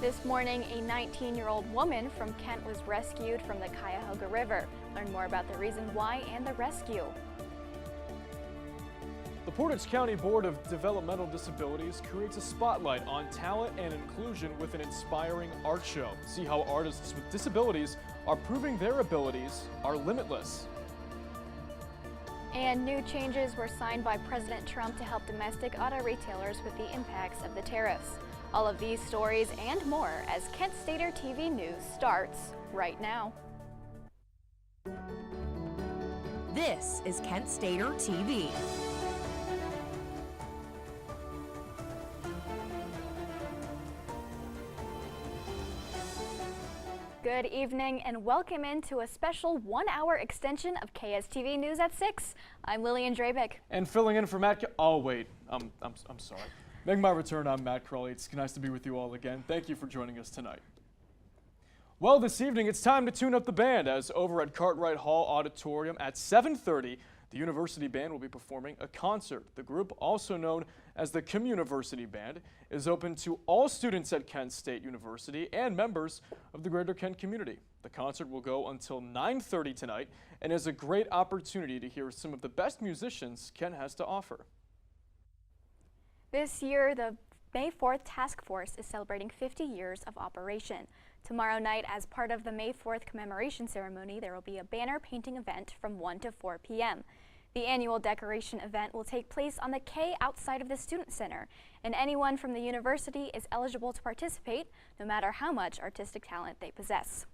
This morning, a 19-year-old woman from Kent was rescued from the Cuyahoga River. Learn more about the reason why and the rescue. The Portage County Board of Developmental Disabilities creates a spotlight on talent and inclusion with an inspiring art show. See how artists with disabilities are proving their abilities are limitless. And new changes were signed by President Trump to help domestic auto retailers with the impacts of the tariffs. All of these stories and more as Kent Stater TV News starts right now. This is Kent Stater TV. Good evening and welcome into a special one-hour extension of KSTV News at 6. I'm Lillian Drabeck. And filling in for Matt. Oh wait, I'm sorry. Making my return, I'm Matt Crawley. It's nice to be with you all again. Thank you for joining us tonight. Well, this evening it's time to tune up the band as over at Cartwright Hall Auditorium at 7:30, the University Band will be performing a concert. The group, also known as the Communiversity Band, is open to all students at Kent State University and members of the greater Kent community. The concert will go until 9:30 tonight and is a great opportunity to hear some of the best musicians Kent has to offer. This year, the May 4th Task Force is celebrating 50 years of operation. Tomorrow night, as part of the May 4th commemoration ceremony, there will be a banner painting event from 1 to 4 p.m. The annual decoration event will take place on the K outside of the Student Center, and anyone from the university is eligible to participate, no matter how much artistic talent they possess.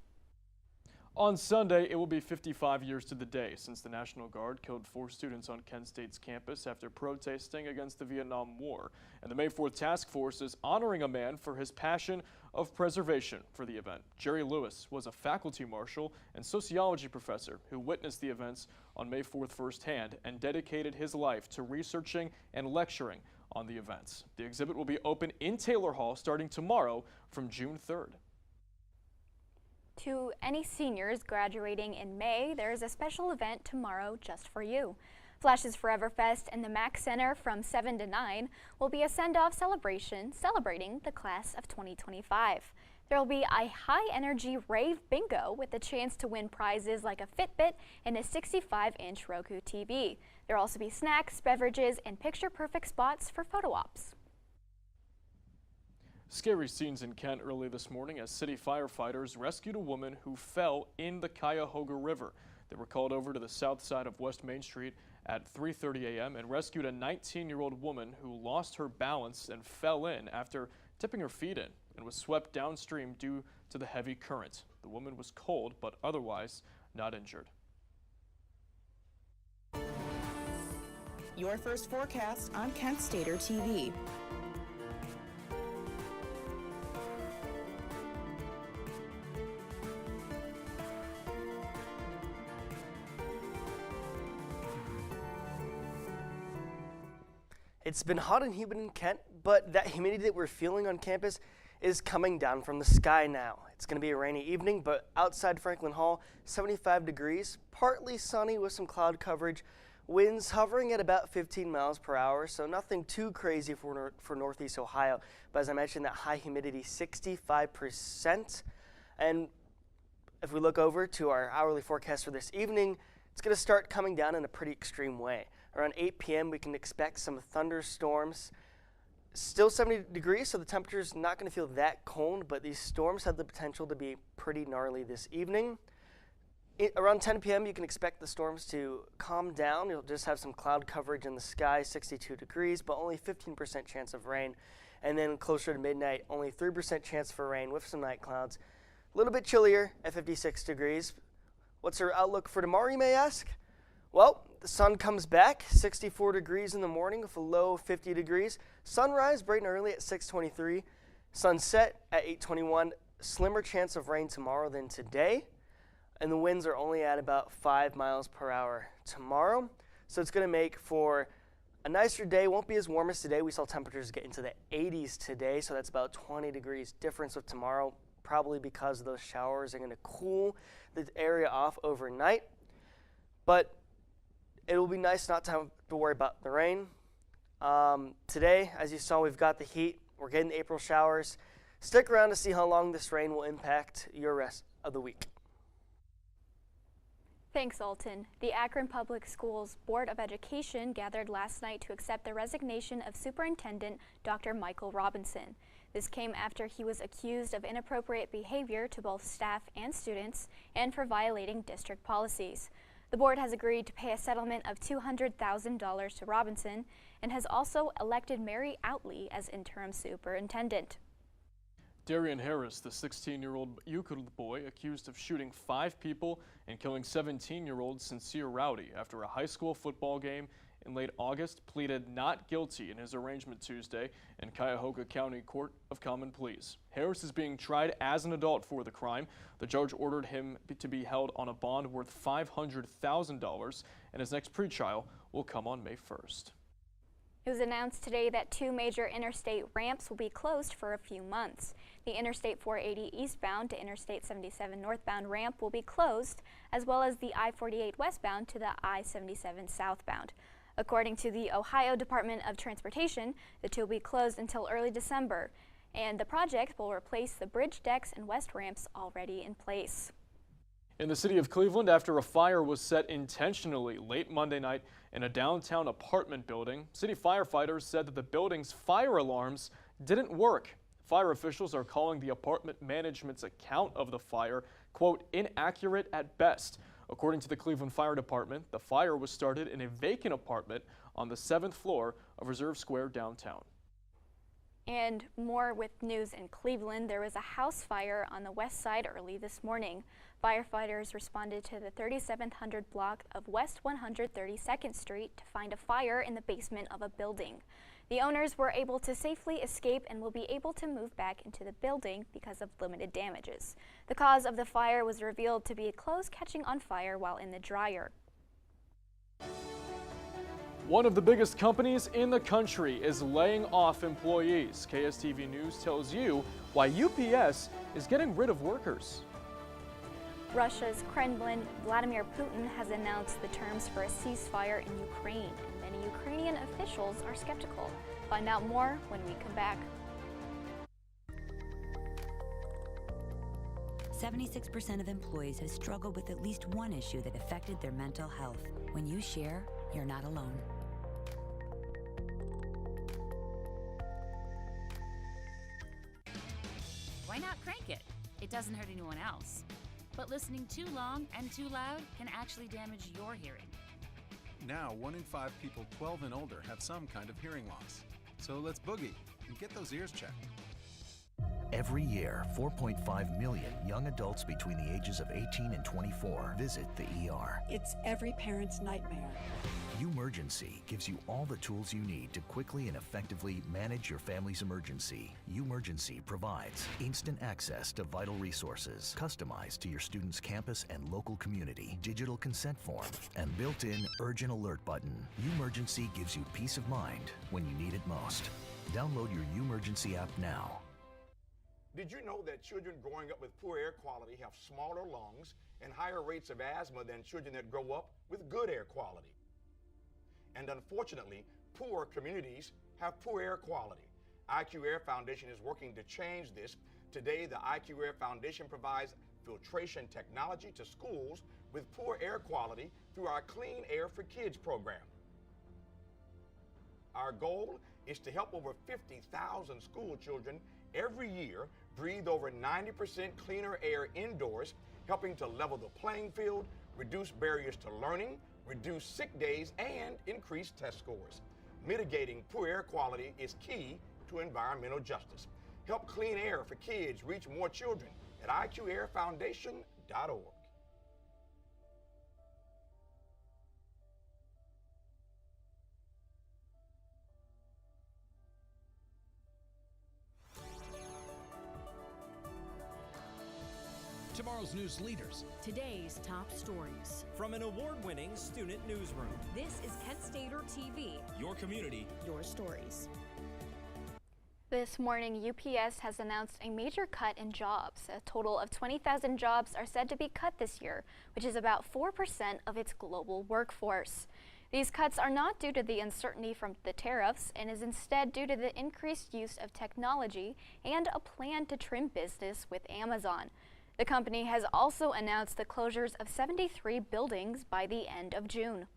On Sunday, it will be 55 years to the day since the National Guard killed 4 students on Kent State's campus after protesting against the Vietnam War. And the May 4th Task Force is honoring a man for his passion of preservation for the event. Jerry Lewis was a faculty marshal and sociology professor who witnessed the events on May 4th firsthand and dedicated his life to researching and lecturing on the events. The exhibit will be open in Taylor Hall starting tomorrow from June 3rd. To any seniors graduating in May, there is a special event tomorrow just for you. Flash's Forever Fest in the Mack Center from 7 to 9 will be a send-off celebration celebrating the class of 2025. There will be a high-energy rave bingo with the chance to win prizes like a Fitbit and a 65-inch Roku TV. There will also be snacks, beverages, and picture-perfect spots for photo ops. Scary scenes in Kent early this morning as city firefighters rescued a woman who fell in the Cuyahoga River. They were called over to the south side of West Main Street at 3:30 a.m. and rescued a 19-year-old woman who lost her balance and fell in after tipping her feet in and was swept downstream due to the heavy current. The woman was cold but otherwise not injured. Your first forecast on Kent Stater TV. It's been hot and humid in Kent, but that humidity that we're feeling on campus is coming down from the sky now. It's going to be a rainy evening, but outside Franklin Hall, 75 degrees, partly sunny with some cloud coverage, winds hovering at about 15 miles per hour, so nothing too crazy for Northeast Ohio. But as I mentioned, that high humidity, 65%. And if we look over to our hourly forecast for this evening, it's going to start coming down in a pretty extreme way. Around 8 p.m. we can expect some thunderstorms. Still 70 degrees, so the temperature's not going to feel that cold, but these storms have the potential to be pretty gnarly this evening. Around 10 p.m. you can expect the storms to calm down. You'll just have some cloud coverage in the sky, 62 degrees, but only 15% chance of rain. And then closer to midnight, only 3% chance for rain with some night clouds. A little bit chillier at 56 degrees. What's our outlook for tomorrow, you may ask? Well, the sun comes back, 64 degrees in the morning with a low of 50 degrees. Sunrise bright and early at 6:23. Sunset at 8:21. Slimmer chance of rain tomorrow than today. And the winds are only at about 5 miles per hour tomorrow. So it's going to make for a nicer day. Won't be as warm as today. We saw temperatures get into the 80s today, so that's about 20 degrees difference with tomorrow, probably because those showers are going to cool the area off overnight. But it will be nice not to have to worry about the rain. Today, as you saw, we've got the heat. We're getting the April showers. Stick around to see how long this rain will impact your rest of the week. Thanks, Alton. The Akron Public Schools Board of Education gathered last night to accept the resignation of Superintendent Dr. Michael Robinson. This came after he was accused of inappropriate behavior to both staff and students and for violating district policies. The board has agreed to pay a settlement of $200,000 to Robinson and has also elected Mary Outley as interim superintendent. Darian Harris, the 16-year-old Euclid boy accused of shooting 5 people and killing 17-year-old Sincere Rowdy after a high school football game in late August, pleaded not guilty in his arraignment Tuesday in Cuyahoga County Court of Common Pleas. Harris is being tried as an adult for the crime. The judge ordered him to be held on a bond worth $500,000, and his next pretrial will come on May 1st. It was announced today that 2 major interstate ramps will be closed for a few months. The Interstate 480 eastbound to Interstate 77 northbound ramp will be closed, as well as the I-48 westbound to the I-77 southbound. According to the Ohio Department of Transportation, the 2 will be closed until early December, and the project will replace the bridge decks and west ramps already in place. In the city of Cleveland, after a fire was set intentionally late Monday night in a downtown apartment building, city firefighters said that the building's fire alarms didn't work. Fire officials are calling the apartment management's account of the fire, quote, inaccurate at best. According to the Cleveland Fire Department, the fire was started in a vacant apartment on the 7th floor of Reserve Square downtown. And more with news in Cleveland. There was a house fire on the west side early this morning. Firefighters responded to the 3700 block of West 132nd Street to find a fire in the basement of a building. The owners were able to safely escape and will be able to move back into the building because of limited damages. The cause of the fire was revealed to be clothes catching on fire while in the dryer. One of the biggest companies in the country is laying off employees. KSTV News tells you why UPS is getting rid of workers. Russia's Kremlin, Vladimir Putin, has announced the terms for a ceasefire in Ukraine, and many Ukrainian officials are skeptical. Find out more when we come back. 76% of employees have struggled with at least one issue that affected their mental health. When you share, you're not alone. Why not crank it? It doesn't hurt anyone else. But listening too long and too loud can actually damage your hearing. Now, 1 in 5 people 12 and older have some kind of hearing loss. So let's boogie and get those ears checked. Every year, 4.5 million young adults between the ages of 18 and 24 visit the ER. It's every parent's nightmare. Umergency gives you all the tools you need to quickly and effectively manage your family's emergency. Umergency provides instant access to vital resources, customized to your student's campus and local community, digital consent form, and built-in urgent alert button. Umergency gives you peace of mind when you need it most. Download your Umergency app now. Did you know that children growing up with poor air quality have smaller lungs and higher rates of asthma than children that grow up with good air quality? And unfortunately, poor communities have poor air quality. IQ Air Foundation is working to change this. Today, the IQ Air Foundation provides filtration technology to schools with poor air quality through our Clean Air for Kids program. Our goal is to help over 50,000 school children every year breathe over 90% cleaner air indoors, helping to level the playing field, reduce barriers to learning, reduce sick days, and increase test scores. Mitigating poor air quality is key to environmental justice. Help Clean Air for Kids reach more children at IQAirFoundation.org. Tomorrow's news leaders. Today's top stories. From an award-winning student newsroom. This is Kent Stater TV. Your community. Your stories. This morning, UPS has announced a major cut in jobs. A total of 20,000 jobs are said to be cut this year, which is about 4% of its global workforce. These cuts are not due to the uncertainty from the tariffs and is instead due to the increased use of technology and a plan to trim business with Amazon. The company has also announced the closures of 73 buildings by the end of June.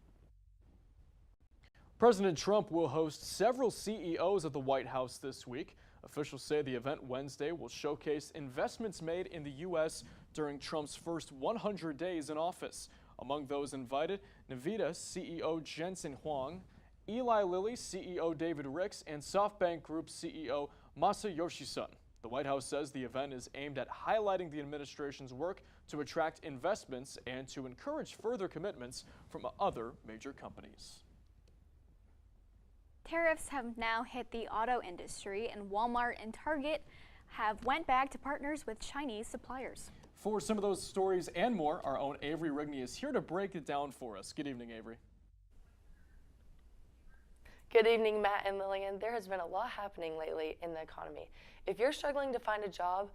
President Trump will host several CEOs at the White House this week. Officials say the event Wednesday will showcase investments made in the U.S. during Trump's first 100 days in office. Among those invited, Nvidia CEO Jensen Huang, Eli Lilly CEO David Ricks, and SoftBank Group CEO Masayoshi Son. The White House says the event is aimed at highlighting the administration's work to attract investments and to encourage further commitments from other major companies. Tariffs have now hit the auto industry, and Walmart and Target have went back to partners with Chinese suppliers. For some of those stories and more, our own Avery Rigney is here to break it down for us. Good evening, Avery. Good evening, Matt and Lillian. There has been a lot happening lately in the economy. If you're struggling to find a job,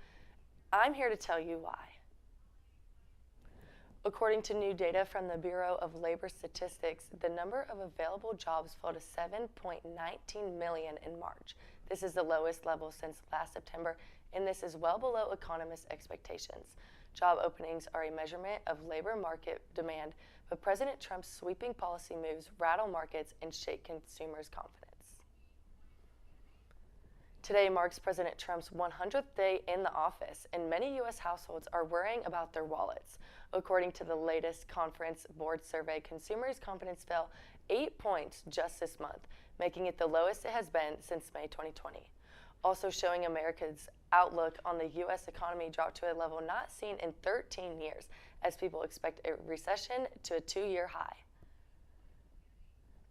I'm here to tell you why. According to new data from the Bureau of Labor Statistics, the number of available jobs fell to 7.19 million in March. This is the lowest level since last September, and this is well below economists' expectations. Job openings are a measurement of labor market demand, but President Trump's sweeping policy moves rattle markets and shake consumers' confidence. Today marks President Trump's 100th day in the office, and many U.S. households are worrying about their wallets. According to the latest Conference Board survey, consumers' confidence fell 8 points just this month, making it the lowest it has been since May 2020. Also showing America's outlook on the U.S. economy dropped to a level not seen in 13 years, as people expect a recession to a 2-year high.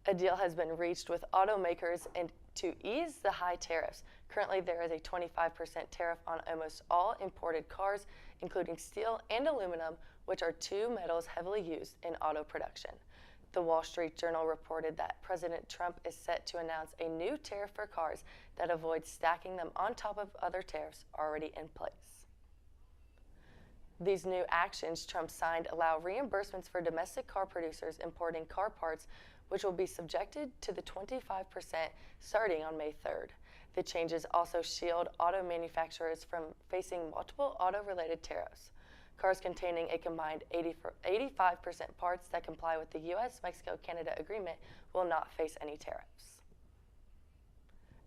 A deal has been reached with automakers and to ease the high tariffs. Currently, there is a 25% tariff on almost all imported cars, including steel and aluminum, which are two metals heavily used in auto production. The Wall Street Journal reported that President Trump is set to announce a new tariff for cars that avoids stacking them on top of other tariffs already in place. These new actions Trump signed allow reimbursements for domestic car producers importing car parts, which will be subjected to the 25% starting on May 3rd. The changes also shield auto manufacturers from facing multiple auto-related tariffs. Cars containing a combined 85% parts that comply with the U.S.-Mexico-Canada agreement will not face any tariffs.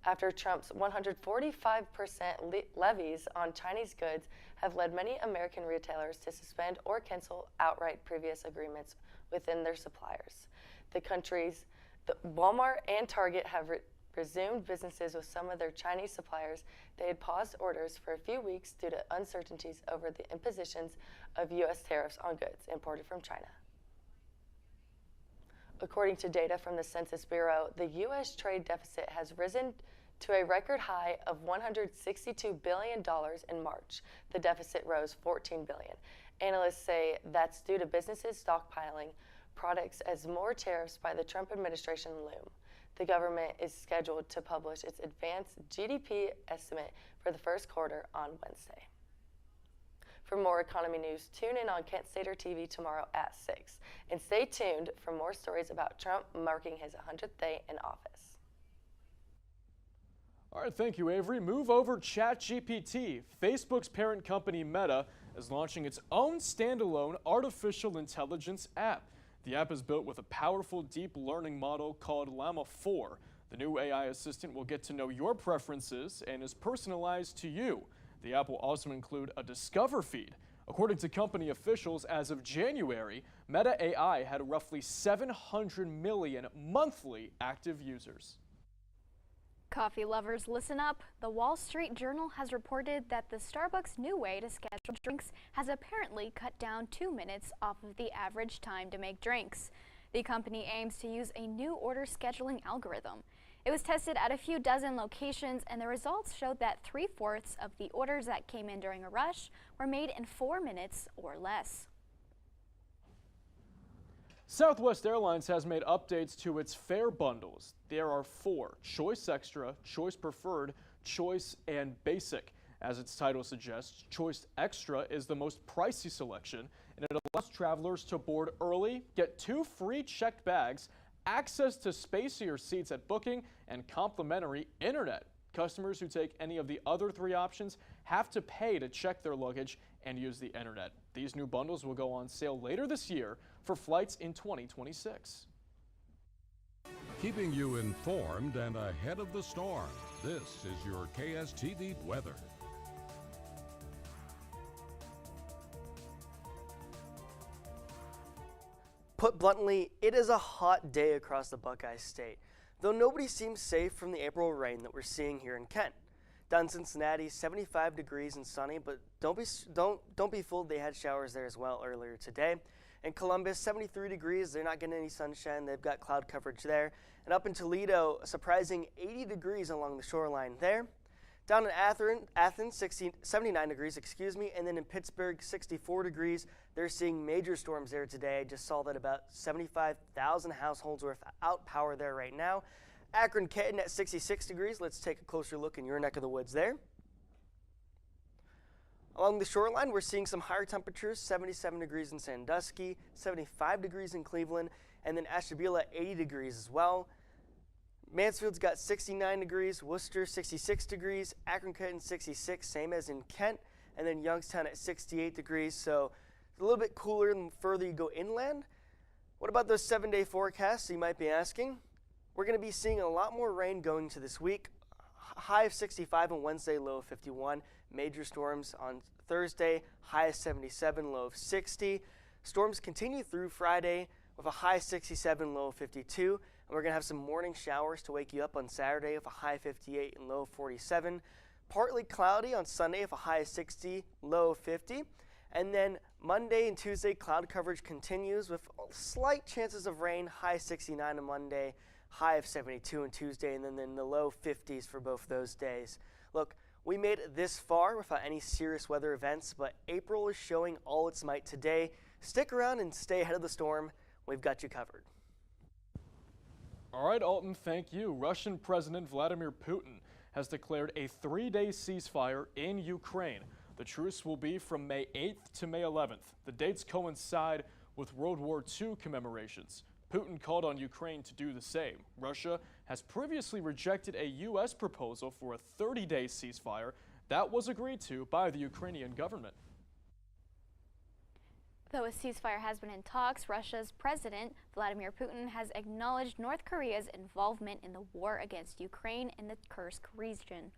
After Trump's 145% levies on Chinese goods have led many American retailers to suspend or cancel outright previous agreements within their suppliers. Walmart and Target have resumed businesses with some of their Chinese suppliers. They had paused orders for a few weeks due to uncertainties over the impositions of U.S. tariffs on goods imported from China. According to data from the Census Bureau, the U.S. trade deficit has risen to a record high of $162 billion in March. The deficit rose $14 billion. Analysts say that's due to businesses stockpiling products as more tariffs by the Trump administration loom. The government is scheduled to publish its advanced GDP estimate for the first quarter on Wednesday. For more economy news, tune in on Kent Stater TV tomorrow at 6. And stay tuned for more stories about Trump marking his 100th day in office. All right, thank you, Avery. Move over ChatGPT. Facebook's parent company Meta is launching its own standalone artificial intelligence app. The app is built with a powerful deep learning model called Llama 4. The new AI assistant will get to know your preferences and is personalized to you. The app will also include a Discover feed. According to company officials, as of January, Meta AI had roughly 700 million monthly active users. Coffee lovers, listen up. The Wall Street Journal has reported that the Starbucks new way to schedule drinks has apparently cut down 2 minutes off of the average time to make drinks. The company aims to use a new order scheduling algorithm. It was tested at a few dozen locations, and the results showed that 3/4 of the orders that came in during a rush were made in 4 minutes or less. Southwest Airlines has made updates to its fare bundles. There are 4: Choice Extra, Choice Preferred, Choice, and Basic. As its title suggests, Choice Extra is the most pricey selection, and it allows travelers to board early, get 2 free checked bags, access to spacier seats at booking, and complimentary internet. Customers who take any of the other 3 options have to pay to check their luggage and use the internet. These new bundles will go on sale later this year for flights in 2026. Keeping you informed and ahead of the storm, this is your KSTV weather. Put bluntly, it is a hot day across the Buckeye State, though nobody seems safe from the April rain that we're seeing here in Kent. Down in Cincinnati, 75 degrees and sunny, but don't be fooled, they had showers there as well earlier today. In Columbus, 73 degrees, they're not getting any sunshine, they've got cloud coverage there. And up in Toledo, a surprising 80 degrees along the shoreline there. Down in Athens, 79 degrees, and then in Pittsburgh, 64 degrees. They're seeing major storms there today. I just saw that about 75,000 households are without power there right now. Akron, Canton at 66 degrees. Let's take a closer look in your neck of the woods there. Along the shoreline, we're seeing some higher temperatures, 77 degrees in Sandusky, 75 degrees in Cleveland, and then Ashtabula, 80 degrees as well. Mansfield's got 69 degrees, Worcester 66 degrees, Akron, Canton 66, same as in Kent, and then Youngstown at 68 degrees, so it's a little bit cooler the further you go inland. What about those 7-day forecasts, you might be asking? We're going to be seeing a lot more rain going to this week. High of 65 on Wednesday, low of 51. Major storms on Thursday, high of 77, low of 60. Storms continue through Friday with a high 67, low of 52. And we're going to have some morning showers to wake you up on Saturday with a high 58 and low of 47. Partly cloudy on Sunday with a high of 60, low of 50. And then Monday and Tuesday, cloud coverage continues with slight chances of rain, high 69 on Monday, high of 72 on Tuesday, and then in the low 50s for both those days. Look, we made it this far without any serious weather events, but April is showing all its might today. Stick around and stay ahead of the storm. We've got you covered. All right, Alton, thank you. Russian President Vladimir Putin has declared a 3-day ceasefire in Ukraine. The truce will be from May 8th to May 11th. The dates coincide with World War II commemorations. Putin called on Ukraine to do the same. Russia has previously rejected a U.S. proposal for a 30-day ceasefire that was agreed to by the Ukrainian government. Though a ceasefire has been in talks, Russia's President Vladimir Putin has acknowledged North Korea's involvement in the war against Ukraine in the Kursk region.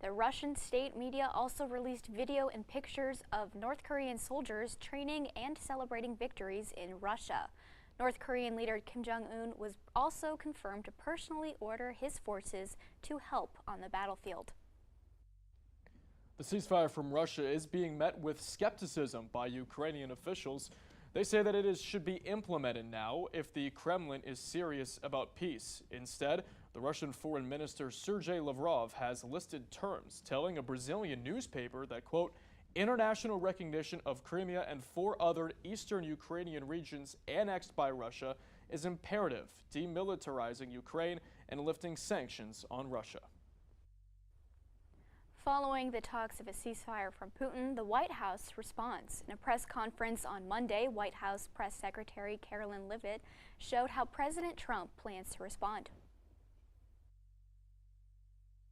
The Russian state media also released video and pictures of North Korean soldiers training and celebrating victories in Russia. North Korean leader Kim Jong-un was also confirmed to personally order his forces to help on the battlefield. The ceasefire from Russia is being met with skepticism by Ukrainian officials. They say that it should be implemented now if the Kremlin is serious about peace. Instead, the Russian Foreign Minister Sergei Lavrov has listed terms, telling a Brazilian newspaper that, quote, international recognition of Crimea and 4 other eastern Ukrainian regions annexed by Russia is imperative, demilitarizing Ukraine and lifting sanctions on Russia. Following the talks of a ceasefire from Putin, the White House responds. In a press conference on Monday, White House Press Secretary Carolyn Leavitt showed how President Trump plans to respond.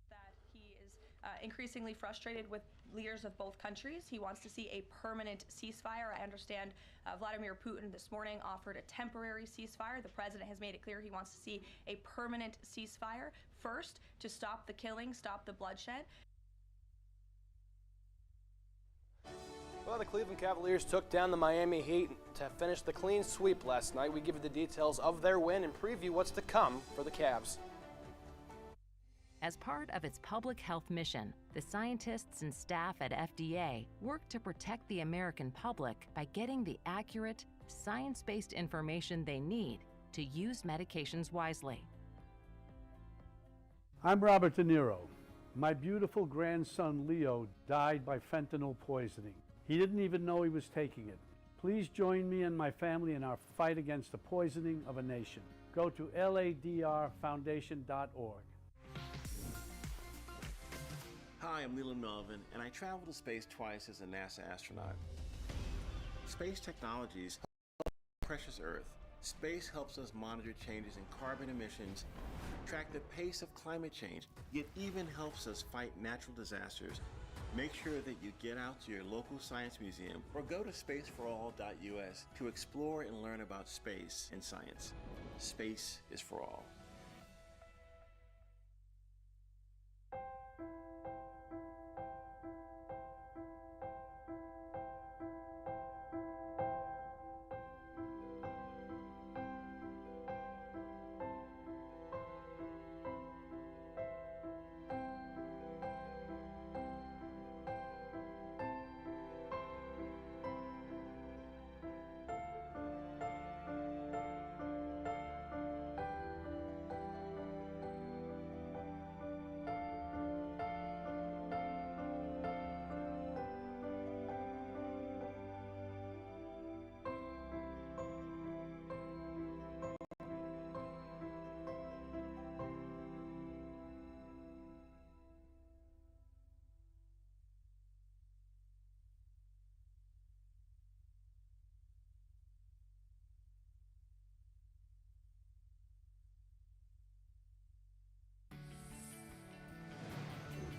That he is increasingly frustrated with leaders of both countries. He wants to see a permanent ceasefire. I understand Vladimir Putin this morning offered a temporary ceasefire. The president has made it clear he wants to see a permanent ceasefire, first to stop the killing, stop the bloodshed. Well, the Cleveland Cavaliers took down the Miami Heat to finish the clean sweep last night. We give you the details of their win and preview what's to come for the Cavs. As part of its public health mission, the scientists and staff at FDA work to protect the American public by getting the accurate, science-based information they need to use medications wisely. I'm Robert De Niro. My beautiful grandson Leo died by fentanyl poisoning. He didn't even know he was taking it. Please join me and my family in our fight against the poisoning of a nation. Go to ladrfoundation.org. Hi, I'm Leland Melvin, and I traveled to space twice as a NASA astronaut. Space technologies help precious Earth Space helps us monitor changes in carbon emissions, track the pace of climate change. It even helps us fight natural disasters. Make sure that you get out to your local science museum or go to spaceforall.us to explore and learn about space and science. Space is for all.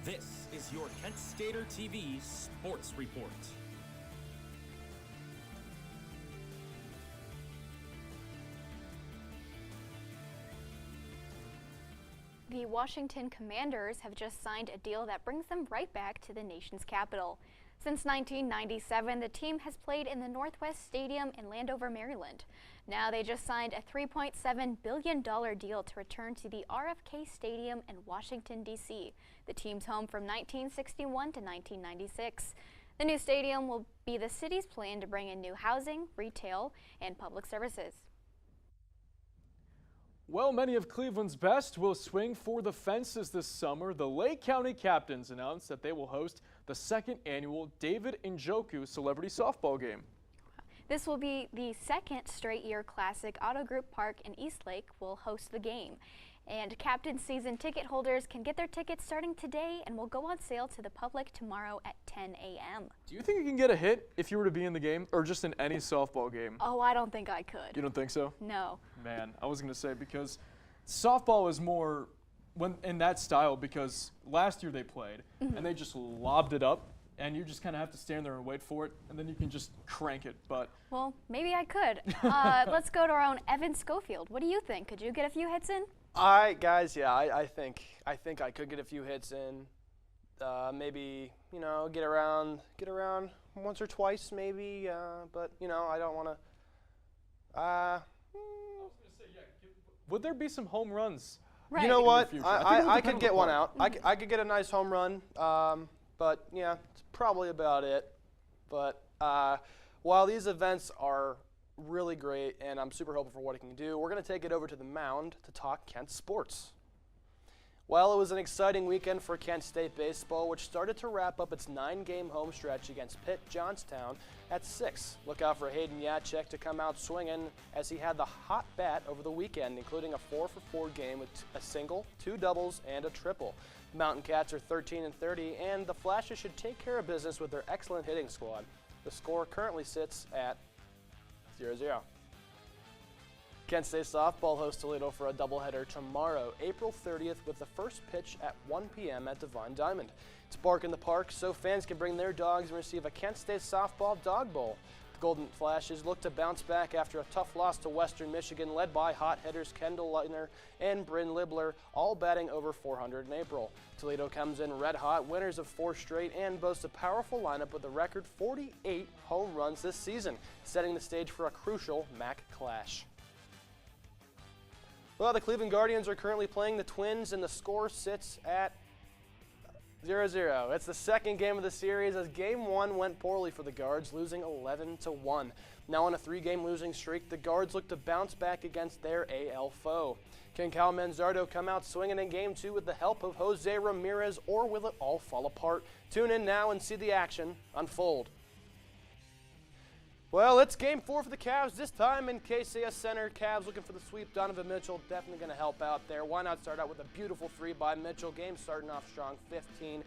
This is your Kent Stater TV Sports Report. The Washington Commanders have just signed a deal that brings them right back to the nation's capital. Since 1997, the team has played in the Northwest Stadium in Landover, Maryland. Now they just signed a $3.7 billion deal to return to the RFK Stadium in Washington, D.C., the team's home from 1961 to 1996. The new stadium will be the city's plan to bring in new housing, retail, and public services. Well, many of Cleveland's best will swing for the fences this summer. The Lake County Captains announced that they will host the second annual David Njoku Celebrity Softball Game. This will be the second straight year Classic Auto Group Park in Eastlake will host the game. And Captain season ticket holders can get their tickets starting today and will go on sale to the public tomorrow at 10 a.m. Do you think you can get a hit if you were to be in the game or just in any softball game? Oh, I don't think I could. You don't think so? No. Man, I was going to say because softball is more in that style because last year they played and they just lobbed it up and you just kind of have to stand there and wait for it and then you can just crank it. But well, maybe I could. Let's go to our own Evan Schofield. What do you think? Could you get a few hits in? All right, guys. Yeah, I think I could get a few hits in. Maybe get around once or twice, maybe. But I don't want to. I was gonna say, yeah. Would there be some home runs? Right. You know what? I could get one out. I could get a nice home run. But yeah, it's probably about it. But while these events are really great, and I'm super hopeful for what it can do, we're going to take it over to the mound to talk Kent sports. Well, it was an exciting weekend for Kent State baseball, which started to wrap up its 9-game home stretch against Pitt Johnstown at 6. Look out for Hayden Yachek to come out swinging as he had the hot bat over the weekend, including a 4-for-4 game with a single, 2 doubles, and a triple. The Mountain Cats are 13-30, and the Flashes should take care of business with their excellent hitting squad. The score currently sits at 0-0. Kent State softball hosts Toledo for a doubleheader tomorrow, April 30th, with the first pitch at 1 p.m. at Divine Diamond. It's Bark in the Park, so fans can bring their dogs and receive a Kent State softball dog bowl. The Golden Flashes look to bounce back after a tough loss to Western Michigan, led by hot hitters Kendall Leitner and Bryn Libler, all batting over 400 in April. Toledo comes in red hot, winners of 4 straight, and boasts a powerful lineup with a record 48 home runs this season, setting the stage for a crucial MAC clash. Well, the Cleveland Guardians are currently playing the Twins, and the score sits at 0-0. It's the second game of the series as Game 1 went poorly for the Guards, losing 11-1. Now on a 3-game losing streak, the Guards look to bounce back against their AL foe. Can Cal Manzardo come out swinging in Game 2 with the help of Jose Ramirez, or will it all fall apart? Tune in now and see the action unfold. Well, it's Game 4 for the Cavs, this time in KCS Center. Cavs looking for the sweep. Donovan Mitchell definitely going to help out there. Why not start out with a beautiful 3 by Mitchell? Game starting off strong, 15-3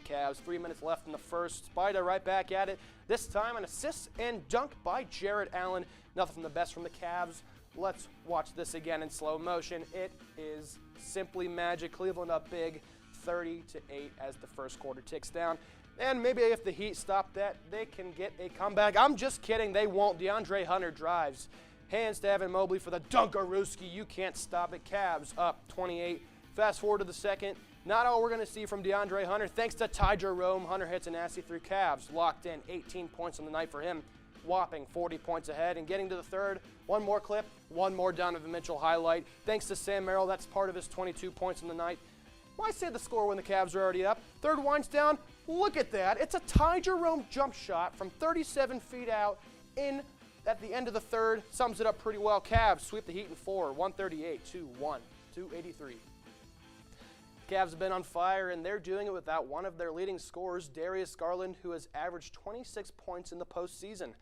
Cavs. 3 minutes left in the first. Spider right back at it. This time an assist and dunk by Jarrett Allen. Nothing from the best from the Cavs. Let's watch this again in slow motion. It is simply magic. Cleveland up big, 30-8 as the first quarter ticks down. And maybe if the Heat stop that, they can get a comeback. I'm just kidding. They won't. DeAndre Hunter drives. Hands to Evan Mobley for the Dunkarooski. You can't stop it. Cavs up 28. Fast forward to the second. Not all we're going to see from DeAndre Hunter. Thanks to Ty Jerome, Hunter hits a nasty three. Cavs locked in. 18 points on the night for him. Whopping 40 points ahead. And getting to the third, one more clip, one more Donovan Mitchell highlight. Thanks to Sam Merrill, that's part of his 22 points on the night. Why say the score when the Cavs are already up? Third winds down. Look at that. It's a Ty Jerome jump shot from 37 feet out in at the end of the third. Sums it up pretty well. Cavs sweep the Heat in 4, 138-1, 283. Cavs have been on fire, and they're doing it without one of their leading scorers, Darius Garland, who has averaged 26 points in the postseason.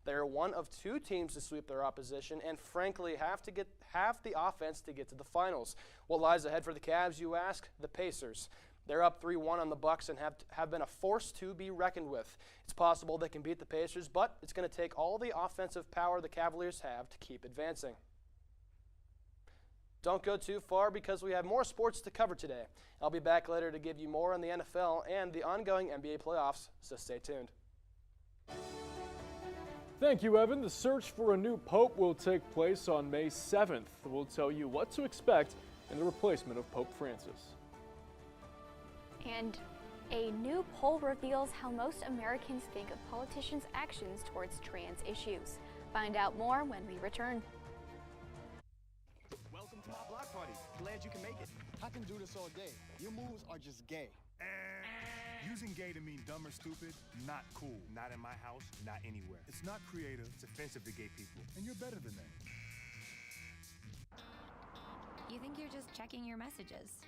They're one of two teams to sweep their opposition and, frankly, have the offense to get to the finals. What lies ahead for the Cavs, you ask? The Pacers. They're up 3-1 on the Bucks and have been a force to be reckoned with. It's possible they can beat the Pacers, but it's going to take all the offensive power the Cavaliers have to keep advancing. Don't go too far because we have more sports to cover today. I'll be back later to give you more on the NFL and the ongoing NBA playoffs, so stay tuned. Thank you, Evan. The search for a new pope will take place on May 7th. We'll tell you what to expect in the replacement of Pope Francis. And a new poll reveals how most Americans think of politicians' actions towards trans issues. Find out more when we return. Welcome to my block party. Glad you can make it. I can do this all day. Your moves are just gay. Using gay to mean dumb or stupid, not cool. Not in my house, not anywhere. It's not creative, it's offensive to gay people. And you're better than that. You think you're just checking your messages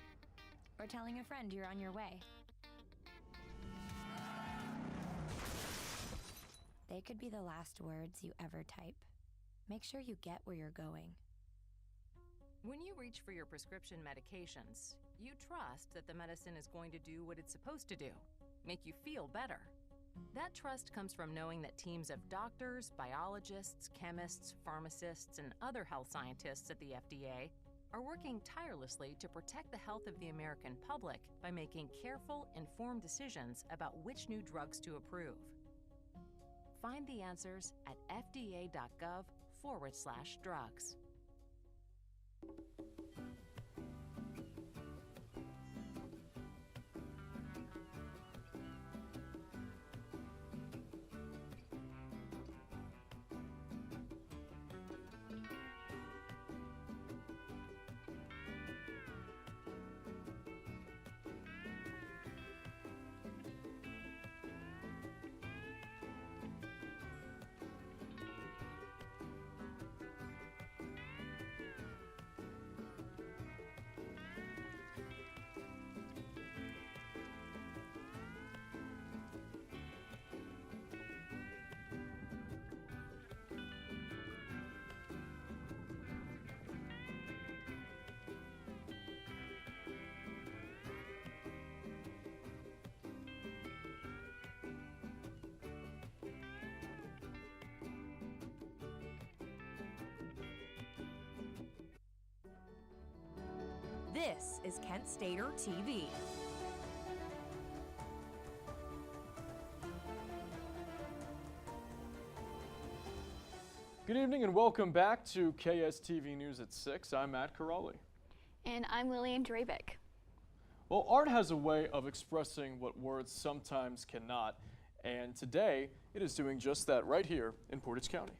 or telling a friend you're on your way. They could be the last words you ever type. Make sure you get where you're going. When you reach for your prescription medications, you trust that the medicine is going to do what it's supposed to do, make you feel better. That trust comes from knowing that teams of doctors, biologists, chemists, pharmacists, and other health scientists at the FDA are working tirelessly to protect the health of the American public by making careful, informed decisions about which new drugs to approve. Find the answers at fda.gov/drugs. This is Kent Stater TV. Good evening and welcome back to KSTV News at 6. I'm Matt Caroli. And I'm Lillian Drabeck. Well, art has a way of expressing what words sometimes cannot, and today it is doing just that right here in Portage County.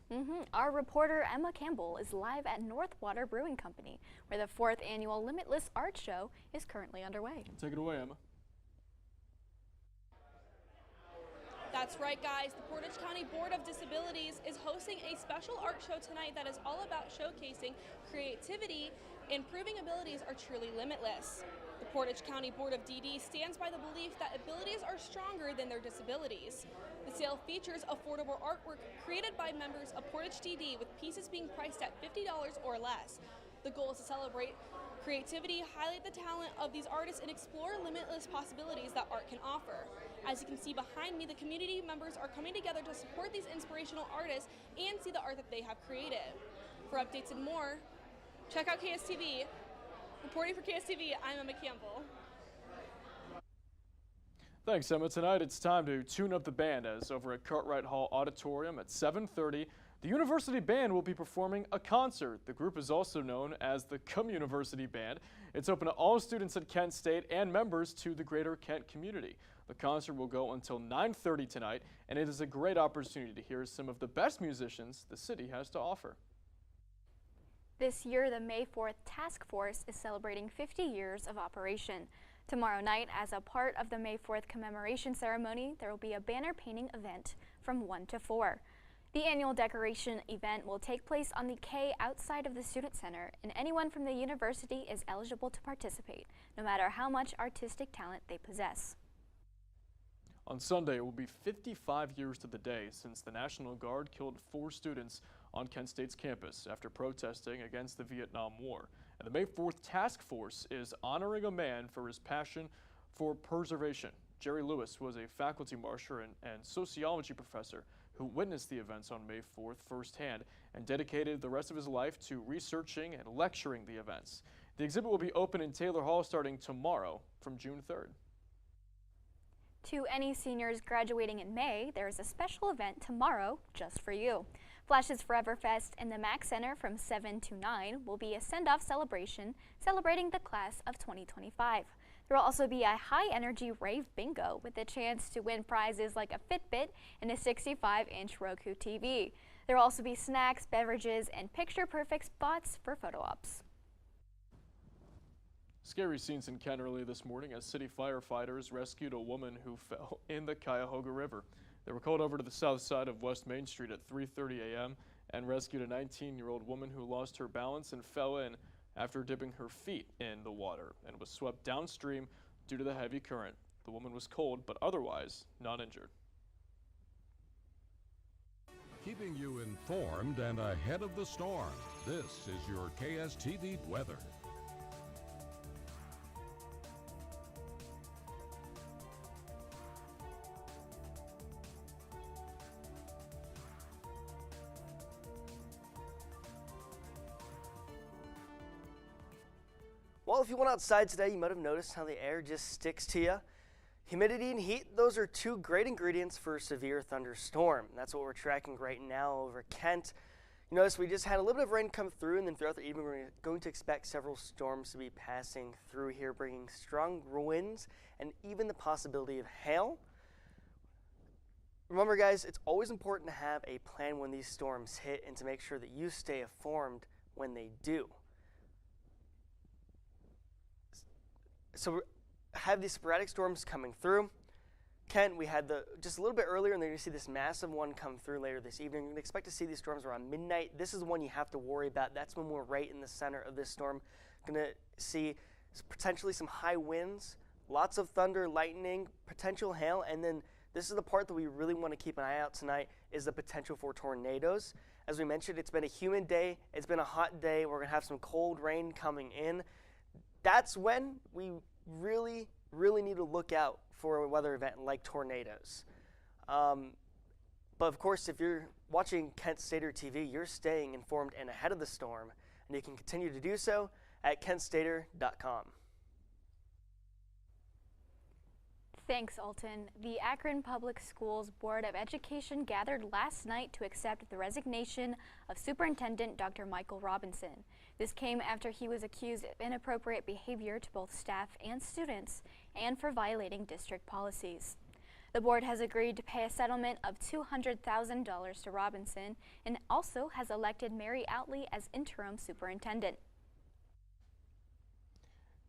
Our reporter Emma Campbell is live at Northwater Brewing Company, where the 4th annual Limitless Art Show is currently underway. Take it away, Emma. That's right, guys. The Portage County Board of Disabilities is hosting a special art show tonight that is all about showcasing creativity and proving abilities are truly limitless. The Portage County Board of DD stands by the belief that abilities are stronger than their disabilities. The sale features affordable artwork created by members of Portage DD, with pieces being priced at $50 or less. The goal is to celebrate creativity, highlight the talent of these artists, and explore limitless possibilities that art can offer. As you can see behind me, the community members are coming together to support these inspirational artists and see the art that they have created. For updates and more, check out KSTV. Reporting for KSTV, I'm Emma Campbell. Thanks, Emma. Tonight it's time to tune up the band, as over at Cartwright Hall Auditorium at 7:30, the University Band will be performing a concert. The group is also known as the Communiversity Band. It's open to all students at Kent State and members to the greater Kent community. The concert will go until 9:30 tonight, and it is a great opportunity to hear some of the best musicians the city has to offer. This year, the May 4th Task Force is celebrating 50 years of operation. Tomorrow night, as a part of the May 4th commemoration ceremony, there will be a banner painting event from 1 to 4. The annual decoration event will take place on the K outside of the Student Center, and anyone from the university is eligible to participate, no matter how much artistic talent they possess. On Sunday, it will be 55 years to the day since the National Guard killed 4 students on Kent State's campus after protesting against the Vietnam War. And the May 4th Task Force is honoring a man for his passion for preservation. Jerry Lewis was a faculty marshal and sociology professor who witnessed the events on May 4th firsthand and dedicated the rest of his life to researching and lecturing the events. The exhibit will be open in Taylor Hall starting tomorrow from June 3rd. To any seniors graduating in May, there is a special event tomorrow just for you. Flashes Forever Fest in the Mack Center from 7 to 9 will be a send-off celebration celebrating the class of 2025. There will also be a high-energy rave bingo with a chance to win prizes like a Fitbit and a 65-inch Roku TV. There will also be snacks, beverages, and picture-perfect spots for photo ops. Scary scenes in Kent early this morning as city firefighters rescued a woman who fell in the Cuyahoga River. They were called over to the south side of West Main Street at 3:30 a.m. and rescued a 19-year-old woman who lost her balance and fell in after dipping her feet in the water and was swept downstream due to the heavy current. The woman was cold but otherwise not injured. Keeping you informed and ahead of the storm, this is your KSTV weather. Well, if you went outside today, you might have noticed how the air just sticks to you. Humidity and heat, those are 2 great ingredients for a severe thunderstorm. That's what we're tracking right now over Kent. You notice we just had a little bit of rain come through, and then throughout the evening we're going to expect several storms to be passing through here, bringing strong winds and even the possibility of hail. Remember, guys, it's always important to have a plan when these storms hit and to make sure that you stay informed when they do. So we have these sporadic storms coming through. Kent, we had just a little bit earlier, and then you see this massive one come through later this evening. You can expect to see these storms around midnight. This is the one you have to worry about. That's when we're right in the center of this storm. Going to see potentially some high winds, lots of thunder, lightning, potential hail, and then this is the part that we really want to keep an eye out tonight is the potential for tornadoes. As we mentioned, it's been a humid day. It's been a hot day. We're going to have some cold rain coming in. That's when we really need to look out for a weather event like tornadoes. But of course, if you're watching Kent Stater TV, you're staying informed and ahead of the storm, and you can continue to do so at kentstater.com. Thanks, Alton. The Akron Public Schools Board of Education gathered last night to accept the resignation of Superintendent Dr. Michael Robinson. This came after he was accused of inappropriate behavior to both staff and students and for violating district policies. The board has agreed to pay a settlement of $200,000 to Robinson and also has elected Mary Outley as interim superintendent.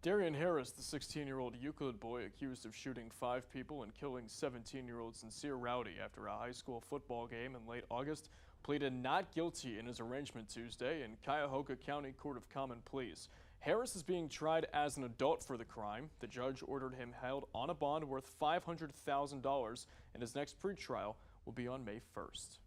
Darian Harris, the 16-year-old Euclid boy accused of shooting 5 people and killing 17-year-old Sincere Rowdy after a high school football game in late August, pleaded not guilty in his arraignment Tuesday in Cuyahoga County Court of Common Pleas. Harris is being tried as an adult for the crime. The judge ordered him held on a bond worth $500,000, and his next pretrial will be on May 1st.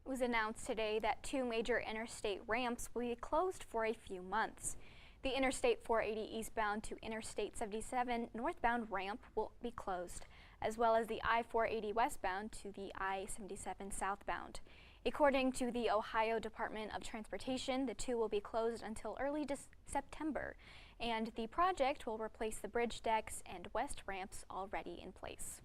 It was announced today that 2 major interstate ramps will be closed for a few months. The Interstate 480 eastbound to Interstate 77 northbound ramp will be closed, as well as the I-480 westbound to the I-77 southbound. According to the Ohio Department of Transportation, the two will be closed until early September, and the project will replace the bridge decks and west ramps already in place.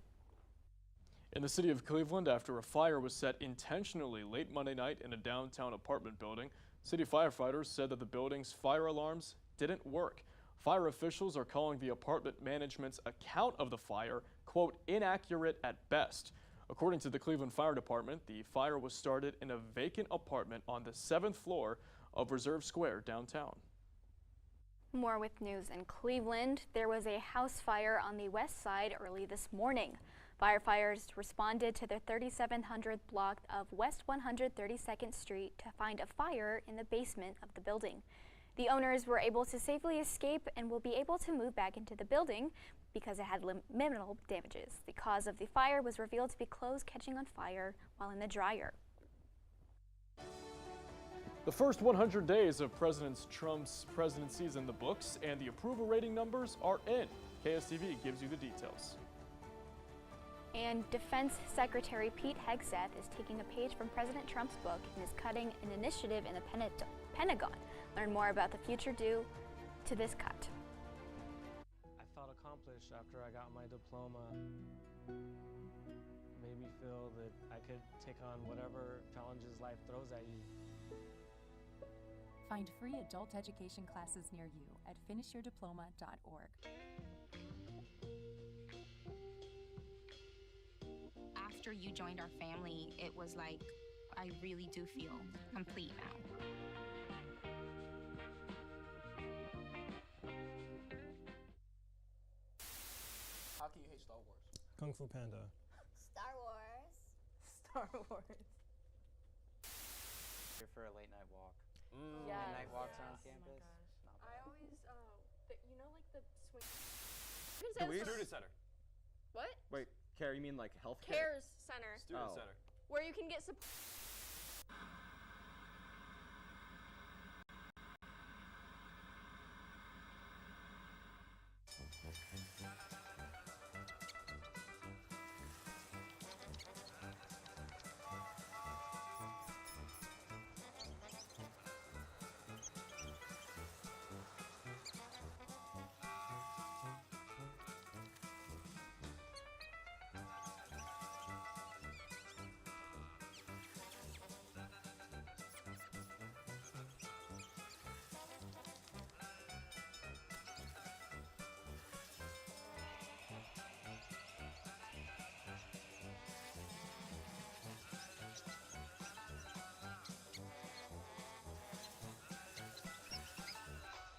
In the city of Cleveland, after a fire was set intentionally late Monday night in a downtown apartment building, city firefighters said that the building's fire alarms didn't work. Fire officials are calling the apartment management's account of the fire, quote, inaccurate at best. According to the Cleveland Fire Department, the fire was started in a vacant apartment on the 7th floor of Reserve Square downtown. More with news in Cleveland. There was a house fire on the west side early this morning. Firefighters responded to the 3700 block of West 132nd Street to find a fire in the basement of the building. The owners were able to safely escape and will be able to move back into the building because it had minimal damages. The cause of the fire was revealed to be clothes catching on fire while in the dryer. The first 100 days of President Trump's presidency is in the books, and the approval rating numbers are in. KSTV gives you the details. And Defense Secretary Pete Hegseth is taking a page from President Trump's book and is cutting an initiative in the Pentagon. Learn more about the future due to this cut. I felt accomplished after I got my diploma. Made me feel that I could take on whatever challenges life throws at you. Find free adult education classes near you at finishyourdiploma.org. After you joined our family, it was like, I really do feel complete now. How can you hate Star Wars? Kung Fu Panda. Star Wars. Star Wars. Here for a late night walk. Yes. Night walks around campus. I always, you know, like the swing. Student center. What? Wait, care? You mean like healthcare? Cares Center. Student center. Where you can get support.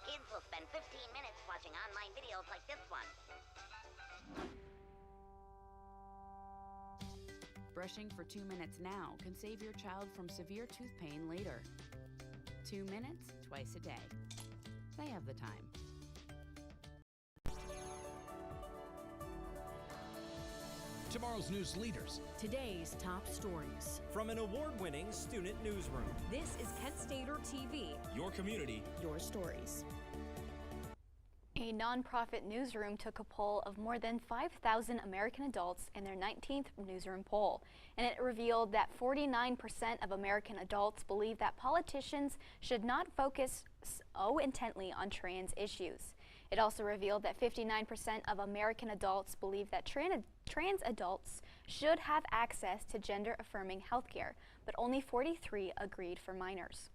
Kids will spend 15 minutes watching online videos like this one. Brushing for 2 minutes now can save your child from severe tooth pain later. 2 minutes, twice a day. They have the time. Tomorrow's news leaders. Today's top stories. From an award-winning student newsroom. This is Kent Stater TV. Your community. Your stories. A nonprofit newsroom took a poll of more than 5,000 American adults in their 19th newsroom poll, and it revealed that 49% of American adults believe that politicians should not focus so intently on trans issues. It also revealed that 59% of American adults believe that trans adults should have access to gender-affirming healthcare, but only 43% agreed for minors.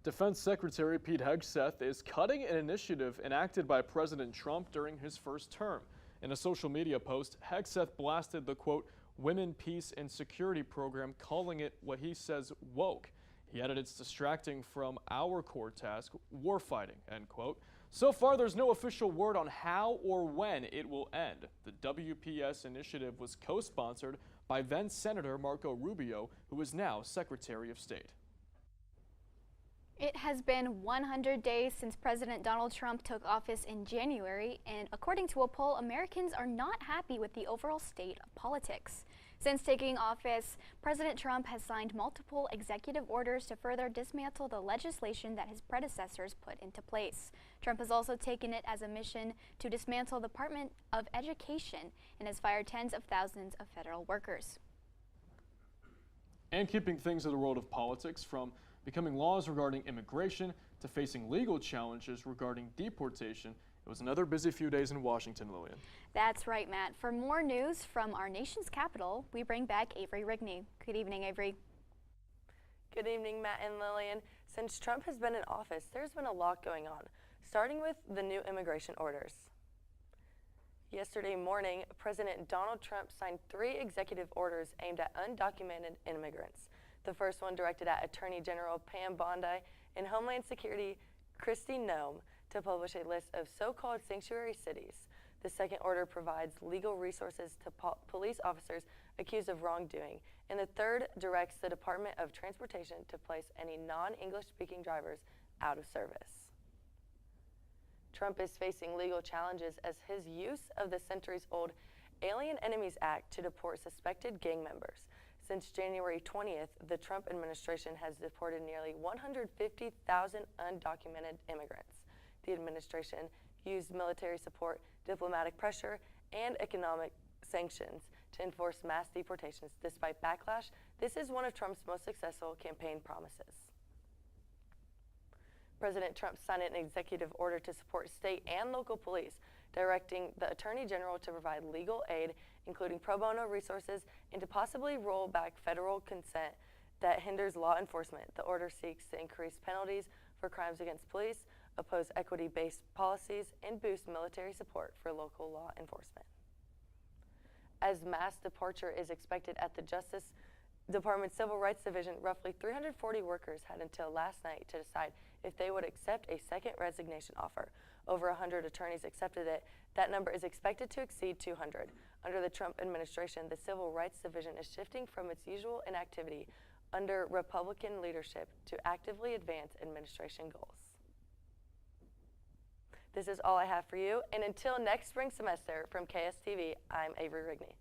Defense Secretary Pete Hegseth is cutting an initiative enacted by President Trump during his first term. In a social media post, Hegseth blasted the, quote, Women, Peace, and Security program, calling it what he says woke. He added it's distracting from our core task, warfighting, end quote. So far, there's no official word on how or when it will end. The WPS initiative was co-sponsored by then Senator Marco Rubio, who is now Secretary of State. It has been 100 days since President Donald Trump took office in January, and according to a poll, Americans are not happy with the overall state of politics. Since taking office, President Trump has signed multiple executive orders to further dismantle the legislation that his predecessors put into place. Trump has also taken it as a mission to dismantle the Department of Education and has fired tens of thousands of federal workers. And keeping things in the world of politics, from becoming laws regarding immigration to facing legal challenges regarding deportation, it was another busy few days in Washington, Lillian. That's right, Matt. For more news from our nation's capital, we bring back Avery Rigney. Good evening, Avery. Good evening, Matt and Lillian. Since Trump has been in office, there's been a lot going on, starting with the new immigration orders. Yesterday morning, President Donald Trump signed 3 executive orders aimed at undocumented immigrants. The first one directed at Attorney General Pam Bondi and Homeland Security Kristi Noem to publish a list of so-called sanctuary cities. The second order provides legal resources to police officers accused of wrongdoing, and the third directs the Department of Transportation to place any non-English speaking drivers out of service. Trump is facing legal challenges as his use of the centuries-old Alien Enemies Act to deport suspected gang members. Since January 20th, the Trump administration has deported nearly 150,000 undocumented immigrants. The administration used military support, diplomatic pressure, and economic sanctions to enforce mass deportations. Despite backlash, this is one of Trump's most successful campaign promises. President Trump signed an executive order to support state and local police, directing the Attorney General to provide legal aid, including pro bono resources, and to possibly roll back federal consent that hinders law enforcement. The order seeks to increase penalties for crimes against police, oppose equity-based policies, and boost military support for local law enforcement. As mass departure is expected at the Justice Department Civil Rights Division, roughly 340 workers had until last night to decide if they would accept a second resignation offer. Over 100 attorneys accepted it. That number is expected to exceed 200. Under the Trump administration, the Civil Rights Division is shifting from its usual inactivity under Republican leadership to actively advance administration goals. This is all I have for you, and until next spring semester, from KSTV, I'm Avery Rigney.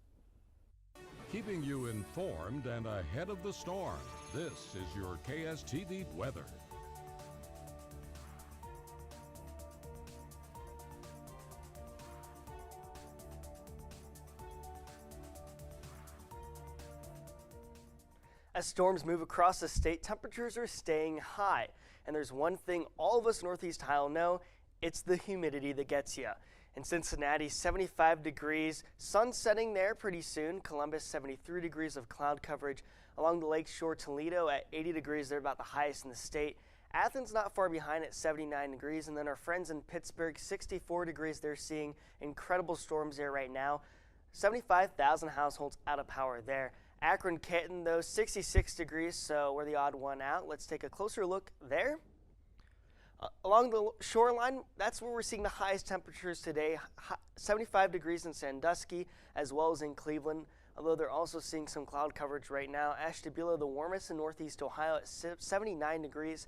Keeping you informed and ahead of the storm, this is your KSTV weather. As storms move across the state, temperatures are staying high. And there's one thing all of us Northeast Ohio know, it's the humidity that gets you. In Cincinnati, 75 degrees, sun setting there pretty soon. Columbus, 73 degrees of cloud coverage. Along the lakeshore, Toledo at 80 degrees, they're about the highest in the state. Athens not far behind at 79 degrees. And then our friends in Pittsburgh, 64 degrees, they're seeing incredible storms there right now. 75,000 households out of power there. Akron, Canton, though, 66 degrees, so we're the odd one out. Let's take a closer look there. Along the shoreline, that's where we're seeing the highest temperatures today. 75 degrees in Sandusky, as well as in Cleveland, although they're also seeing some cloud coverage right now. Ashtabula, the warmest in Northeast Ohio at 79 degrees.